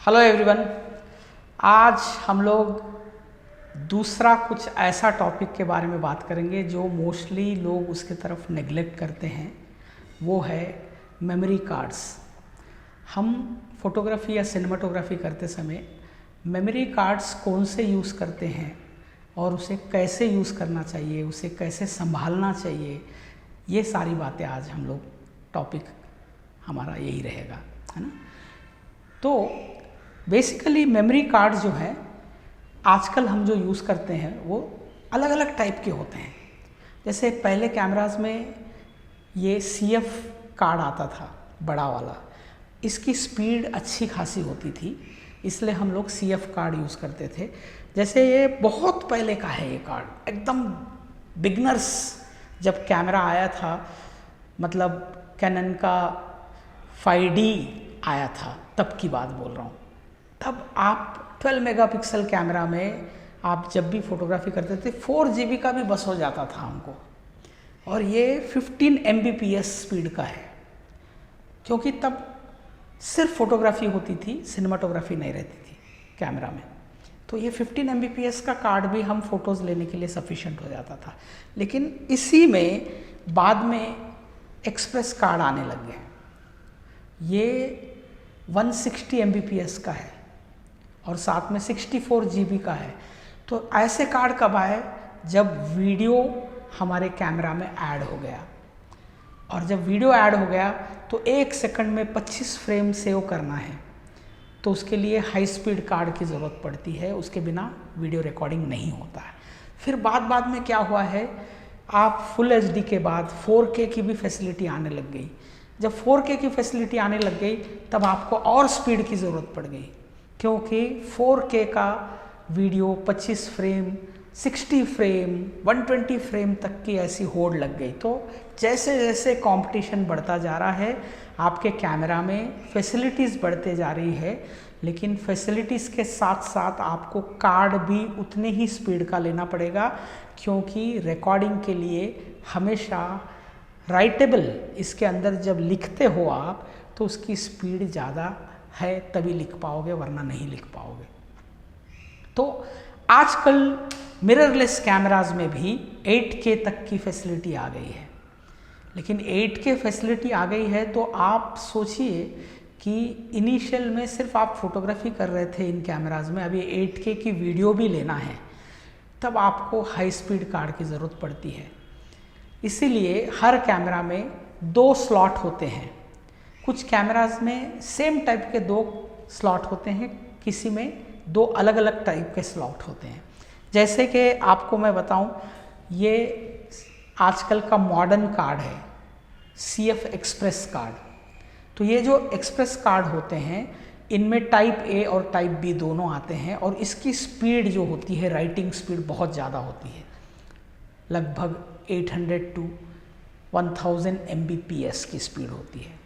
Hello everyone. आज हम लोग दूसरा कुछ ऐसा टॉपिक के बारे में बात करेंगे जो मोस्टली लोग उसके तरफ नेगलेक्ट करते हैं, वो है मेमोरी कार्ड्स। हम फोटोग्राफी या सिनेमाटोग्राफी करते समय मेमोरी कार्ड्स कौन से यूज़ करते हैं और उसे कैसे यूज़ करना चाहिए, उसे कैसे संभालना चाहिए, ये सारी बातें आज हम लोग टॉपिक हमारा यही रहेगा, है ना। तो बेसिकली मेमोरी कार्ड जो है आजकल हम जो यूज़ करते हैं वो अलग अलग टाइप के होते हैं। जैसे पहले कैमराज में ये CF कार्ड आता था, बड़ा वाला। इसकी स्पीड अच्छी खासी होती थी, इसलिए हम लोग CF कार्ड यूज़ करते थे। जैसे ये बहुत पहले का है, ये कार्ड एकदम बिगनर्स जब कैमरा आया था, मतलब कैनन का 5D आया था तब की बात बोल रहा हूँ। तब आप 12 मेगापिक्सल कैमरा में आप जब भी फोटोग्राफी करते थे 4 GB का भी बस हो जाता था हमको, और ये 15 Mbps स्पीड का है, क्योंकि तब सिर्फ फोटोग्राफी होती थी, सिनेमाटोग्राफी नहीं रहती थी कैमरा में। तो ये 15 Mbps का कार्ड भी हम फ़ोटोज़ लेने के लिए सफिशेंट हो जाता था। लेकिन इसी में बाद में एक्सप्रेस कार्ड आने लग गए। ये 160 Mbps का है और साथ में 64 GB का है। तो ऐसे कार्ड कब आए? जब वीडियो हमारे कैमरा में ऐड हो गया, और जब वीडियो ऐड हो गया तो 1 सेकंड में 25 फ्रेम सेव करना है, तो उसके लिए हाई स्पीड कार्ड की ज़रूरत पड़ती है, उसके बिना वीडियो रिकॉर्डिंग नहीं होता है। फिर बाद में क्या हुआ है, आप फुल HD के बाद 4K की भी फैसिलिटी आने लग गई। जब 4K की फैसिलिटी आने लग गई तब आपको और स्पीड की ज़रूरत पड़ गई, क्योंकि 4K का वीडियो 25 फ्रेम, 60 फ्रेम, 120 फ्रेम तक की ऐसी होड़ लग गई। तो जैसे जैसे कंपटीशन बढ़ता जा रहा है, आपके कैमरा में फैसिलिटीज़ बढ़ते जा रही है, लेकिन फैसिलिटीज़ के साथ साथ आपको कार्ड भी उतने ही स्पीड का लेना पड़ेगा, क्योंकि रिकॉर्डिंग के लिए हमेशा राइटेबल, इसके अंदर जब लिखते हो आप तो उसकी स्पीड ज़्यादा है तभी लिख पाओगे, वरना नहीं लिख पाओगे। तो आजकल मिररलेस कैमराज में भी 8K तक की फैसिलिटी आ गई है। लेकिन 8K फैसिलिटी आ गई है तो आप सोचिए कि इनिशियल में सिर्फ आप फोटोग्राफी कर रहे थे इन कैमराज में, अभी 8K की वीडियो भी लेना है, तब आपको हाई स्पीड कार्ड की ज़रूरत पड़ती है। इसीलिए हर कैमरा में 2 स्लॉट होते हैं। कुछ कैमराज में सेम टाइप के 2 स्लॉट होते हैं, किसी में 2 अलग अलग टाइप के स्लॉट होते हैं। जैसे कि आपको मैं बताऊं, ये आजकल का मॉडर्न कार्ड है, CF एक्सप्रेस कार्ड। तो ये जो एक्सप्रेस कार्ड होते हैं, इनमें टाइप A और टाइप B दोनों आते हैं, और इसकी स्पीड जो होती है, राइटिंग स्पीड बहुत ज़्यादा होती है, लगभग 800 to 1000 Mbps की स्पीड होती है।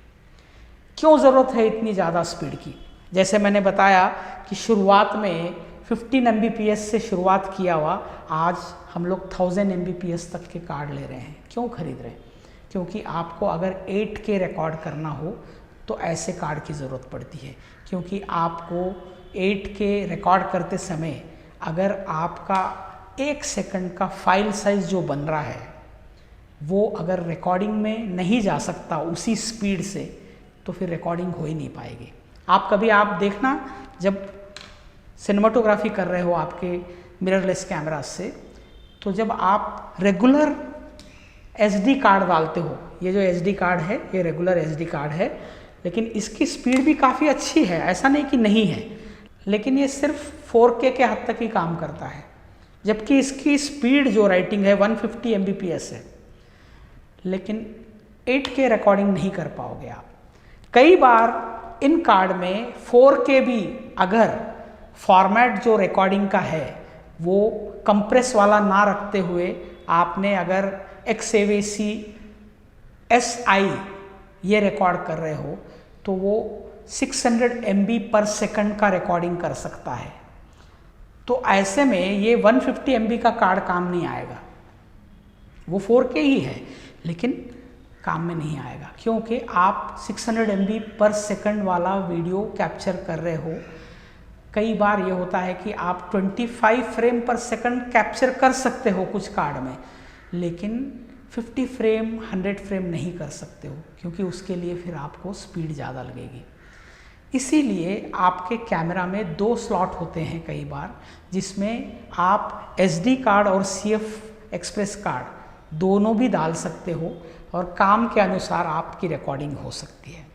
क्यों ज़रूरत है इतनी ज़्यादा स्पीड की? जैसे मैंने बताया कि शुरुआत में 15 Mbps से शुरुआत किया हुआ, आज हम लोग 1000 Mbps तक के कार्ड ले रहे हैं। क्यों खरीद रहे हैं? क्योंकि आपको अगर 8K रिकॉर्ड करना हो तो ऐसे कार्ड की ज़रूरत पड़ती है, क्योंकि आपको 8K रिकॉर्ड करते समय अगर आपका 1 सेकंड का फाइल साइज़ जो बन रहा है वो अगर रिकॉर्डिंग में नहीं जा सकता उसी स्पीड से, तो फिर रिकॉर्डिंग हो ही नहीं पाएगी। आप देखना, जब सिनेमाटोग्राफी कर रहे हो आपके मिररलेस कैमरा से, तो जब आप रेगुलर SD कार्ड डालते हो, ये जो SD कार्ड है ये रेगुलर SD कार्ड है, लेकिन इसकी स्पीड भी काफ़ी अच्छी है, ऐसा नहीं कि नहीं है, लेकिन ये सिर्फ 4K के हद तक ही काम करता है, जबकि इसकी स्पीड जो राइटिंग है 150 Mbps है। लेकिन 8K रिकॉर्डिंग नहीं कर पाओगे आप। कई बार इन कार्ड में 4K भी, अगर फॉर्मेट जो रिकॉर्डिंग का है वो कंप्रेस वाला ना रखते हुए आपने अगर XAVC SI ये रिकॉर्ड कर रहे हो, तो वो 600 MB पर सेकंड का रिकॉर्डिंग कर सकता है। तो ऐसे में ये 150 MB का कार्ड काम नहीं आएगा, वो 4K ही है, लेकिन काम में नहीं आएगा, क्योंकि आप 600 MB पर सेकंड वाला वीडियो कैप्चर कर रहे हो। कई बार ये होता है कि आप 25 फ्रेम पर सेकंड कैप्चर कर सकते हो कुछ कार्ड में, लेकिन 50 फ्रेम 100 फ्रेम नहीं कर सकते हो, क्योंकि उसके लिए फिर आपको स्पीड ज़्यादा लगेगी। इसीलिए आपके कैमरा में 2 स्लॉट होते हैं कई बार, जिसमें आप SD कार्ड और CF एक्सप्रेस कार्ड दोनों भी डाल सकते हो और काम के अनुसार आपकी रिकॉर्डिंग हो सकती है।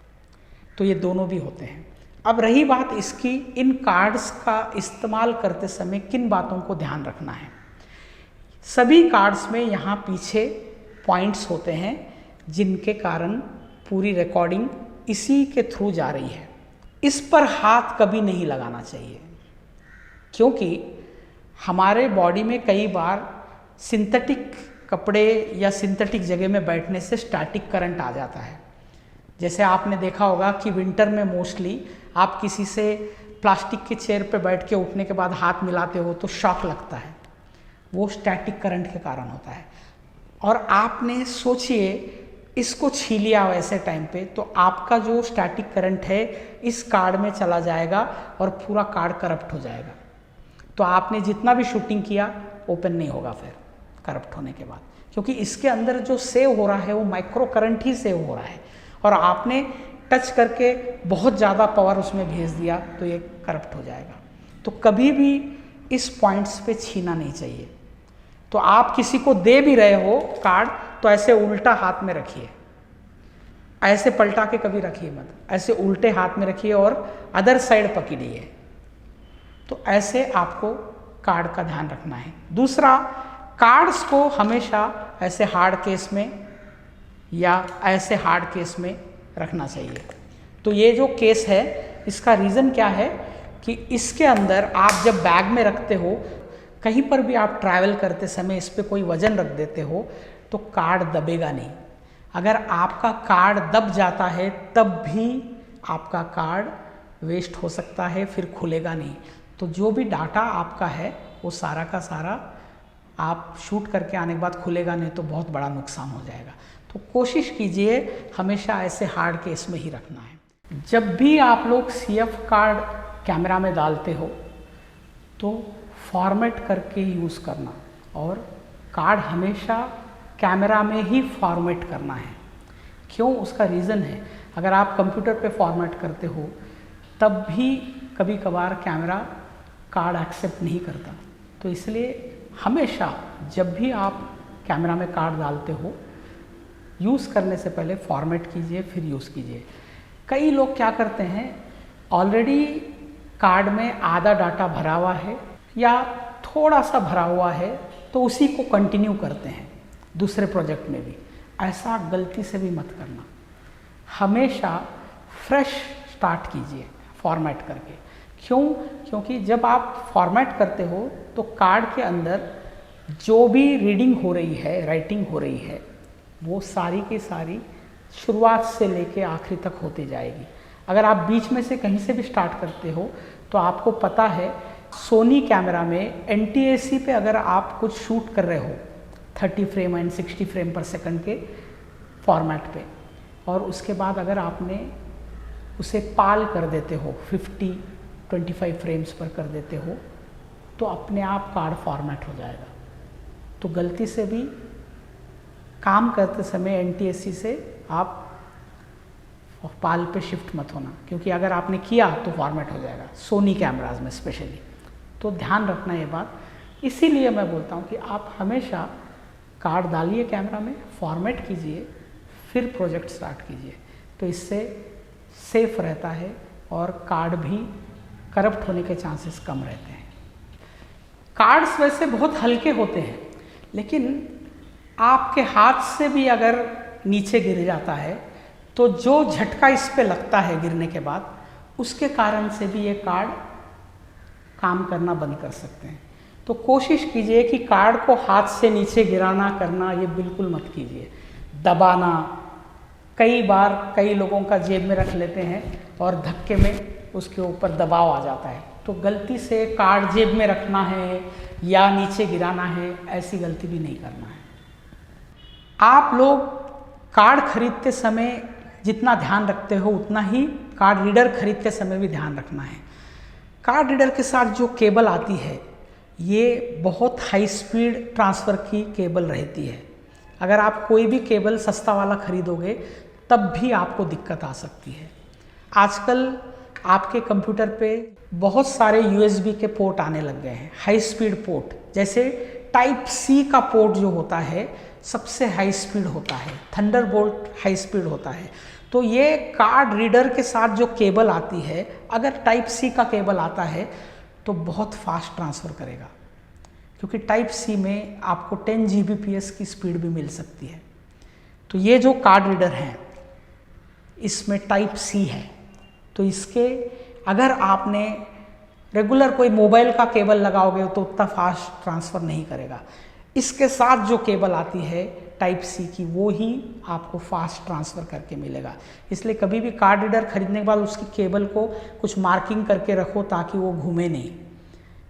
तो ये दोनों भी होते हैं। अब रही बात इसकी, इन कार्ड्स का इस्तेमाल करते समय किन बातों को ध्यान रखना है। सभी कार्ड्स में यहाँ पीछे पॉइंट्स होते हैं, जिनके कारण पूरी रिकॉर्डिंग इसी के थ्रू जा रही है। इस पर हाथ कभी नहीं लगाना चाहिए, क्योंकि हमारे बॉडी में कई बार सिंथेटिक कपड़े या सिंथेटिक जगह में बैठने से स्टैटिक करंट आ जाता है। जैसे आपने देखा होगा कि विंटर में मोस्टली आप किसी से प्लास्टिक के चेयर पे बैठ के उठने के बाद हाथ मिलाते हो तो शॉक लगता है, वो स्टैटिक करंट के कारण होता है। और आपने सोचिए इसको छी लिया वैसे टाइम पे, तो आपका जो स्टैटिक करंट है इस कार्ड में चला जाएगा और पूरा कार्ड करप्ट हो जाएगा। तो आपने जितना भी शूटिंग किया ओपन नहीं होगा फिर करप्ट होने के बाद, क्योंकि इसके अंदर जो सेव हो रहा है वो माइक्रो करंट ही सेव हो रहा है, और आपने टच करके बहुत ज़्यादा पावर उसमें भेज दिया तो ये करप्ट हो जाएगा। तो कभी भी इस पॉइंट्स पे छीना नहीं चाहिए। तो आप किसी को दे भी रहे हो कार्ड तो ऐसे उल्टा हाथ में रखिए, ऐसे पलटा के कभी रखिए मत, ऐसे उल्टे हाथ में रखिए और अदर साइड पकड़िए। तो ऐसे आपको कार्ड का ध्यान रखना है। दूसरा, कार्ड्स को हमेशा ऐसे हार्ड केस में या ऐसे हार्ड केस में रखना चाहिए। तो ये जो केस है इसका रीज़न क्या है कि इसके अंदर आप जब बैग में रखते हो, कहीं पर भी आप ट्रैवल करते समय इस पर कोई वजन रख देते हो तो कार्ड दबेगा नहीं। अगर आपका कार्ड दब जाता है तब भी आपका कार्ड वेस्ट हो सकता है, फिर खुलेगा नहीं। तो जो भी डाटा आपका है वो सारा का सारा आप शूट करके आने के बाद खुलेगा नहीं तो बहुत बड़ा नुकसान हो जाएगा। तो कोशिश कीजिए हमेशा ऐसे हार्ड केस में ही रखना है। जब भी आप लोग CF कार्ड कैमरा में डालते हो तो फॉर्मेट करके यूज़ करना, और कार्ड हमेशा कैमरा में ही फॉर्मेट करना है। क्यों, उसका रीज़न है, अगर आप कंप्यूटर पे फॉर्मेट करते हो तब भी कभी कभार कैमरा कार्ड एक्सेप्ट नहीं करता। तो इसलिए हमेशा जब भी आप कैमरा में कार्ड डालते हो, यूज़ करने से पहले फॉर्मेट कीजिए फिर यूज़ कीजिए। कई लोग क्या करते हैं, ऑलरेडी कार्ड में आधा डाटा भरा हुआ है या थोड़ा सा भरा हुआ है तो उसी को कंटिन्यू करते हैं दूसरे प्रोजेक्ट में भी। ऐसा गलती से भी मत करना, हमेशा फ्रेश स्टार्ट कीजिए फॉर्मेट करके। क्यों, क्योंकि जब आप फॉर्मेट करते हो तो कार्ड के अंदर जो भी रीडिंग हो रही है, राइटिंग हो रही है, वो सारी की सारी शुरुआत से लेके आखिरी तक होती जाएगी। अगर आप बीच में से कहीं से भी स्टार्ट करते हो तो आपको पता है सोनी कैमरा में NTSC पे अगर आप कुछ शूट कर रहे हो 30 फ्रेम एंड 60 फ्रेम पर सेकंड के फॉर्मेट पे, और उसके बाद अगर आपने उसे पाल कर देते हो 25 फ्रेम्स पर कर देते हो तो अपने आप कार्ड फॉर्मेट हो जाएगा। तो गलती से भी काम करते समय NTSC से आप पाल पे शिफ्ट मत होना, क्योंकि अगर आपने किया तो फॉर्मेट हो जाएगा सोनी कैमराज में स्पेशली। तो ध्यान रखना ये बात। इसीलिए मैं बोलता हूँ कि आप हमेशा कार्ड डालिए कैमरा में, फॉर्मेट कीजिए, फिर प्रोजेक्ट स्टार्ट कीजिए। तो इससे सेफ रहता है और कार्ड भी करप्ट होने के चांसेस कम रहते हैं। कार्ड्स वैसे बहुत हल्के होते हैं, लेकिन आपके हाथ से भी अगर नीचे गिर जाता है तो जो झटका इस पे लगता है गिरने के बाद, उसके कारण से भी ये कार्ड काम करना बंद कर सकते हैं। तो कोशिश कीजिए कि कार्ड को हाथ से नीचे गिराना करना ये बिल्कुल मत कीजिए। दबाना, कई बार कई लोगों का जेब में रख लेते हैं और धक्के में उसके ऊपर दबाव आ जाता है। तो गलती से कार्ड जेब में रखना है या नीचे गिराना है, ऐसी गलती भी नहीं करना है। आप लोग कार्ड खरीदते समय जितना ध्यान रखते हो उतना ही कार्ड रीडर खरीदते समय भी ध्यान रखना है। कार्ड रीडर के साथ जो केबल आती है ये बहुत हाई स्पीड ट्रांसफ़र की केबल रहती है। अगर आप कोई भी केबल सस्ता वाला खरीदोगे तब भी आपको दिक्कत आ सकती है। आजकल आपके कंप्यूटर पे बहुत सारे USB के पोर्ट आने लग गए हैं, हाई स्पीड पोर्ट। जैसे टाइप C का पोर्ट जो होता है सबसे हाई स्पीड होता है, थंडरबोल्ट हाई स्पीड होता है। तो ये कार्ड रीडर के साथ जो केबल आती है, अगर टाइप C का केबल आता है तो बहुत फास्ट ट्रांसफ़र करेगा, क्योंकि टाइप C में आपको 10 Gbps की स्पीड भी मिल सकती है। तो ये जो कार्ड रीडर हैं इसमें टाइप C है, तो इसके अगर आपने रेगुलर कोई मोबाइल का केबल लगाओगे तो उतना फास्ट ट्रांसफ़र नहीं करेगा। इसके साथ जो केबल आती है टाइप C की वो ही आपको फास्ट ट्रांसफ़र करके मिलेगा। इसलिए कभी भी कार्ड रीडर खरीदने के बाद उसकी केबल को कुछ मार्किंग करके रखो ताकि वो घूमे नहीं,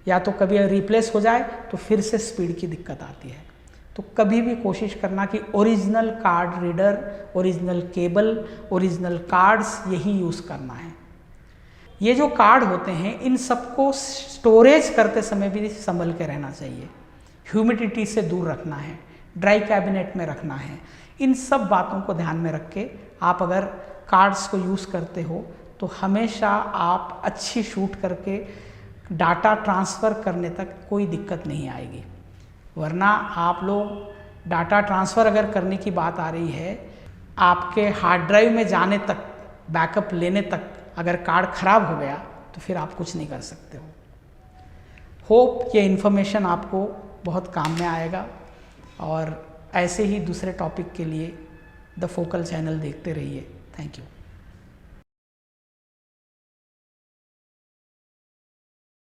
या तो कभी रिप्लेस हो जाए तो फिर से स्पीड की दिक्कत आती है। तो कभी भी कोशिश करना कि original card reader, original cable, original cards यही यूज़ करना है। ये जो कार्ड होते हैं इन सबको स्टोरेज करते समय भी संभल के रहना चाहिए। ह्यूमिडिटी से दूर रखना है, ड्राई कैबिनेट में रखना है। इन सब बातों को ध्यान में रख के आप अगर कार्ड्स को यूज़ करते हो तो हमेशा आप अच्छी शूट करके डाटा ट्रांसफ़र करने तक कोई दिक्कत नहीं आएगी। वरना आप लोग डाटा ट्रांसफ़र अगर करने की बात आ रही है, आपके हार्ड ड्राइव में जाने तक, बैकअप लेने तक अगर कार्ड ख़राब हो गया तो फिर आप कुछ नहीं कर सकते हो। होप ये इन्फॉर्मेशन आपको बहुत काम में आएगा, और ऐसे ही दूसरे टॉपिक के लिए द फोकल चैनल देखते रहिए। Thank you.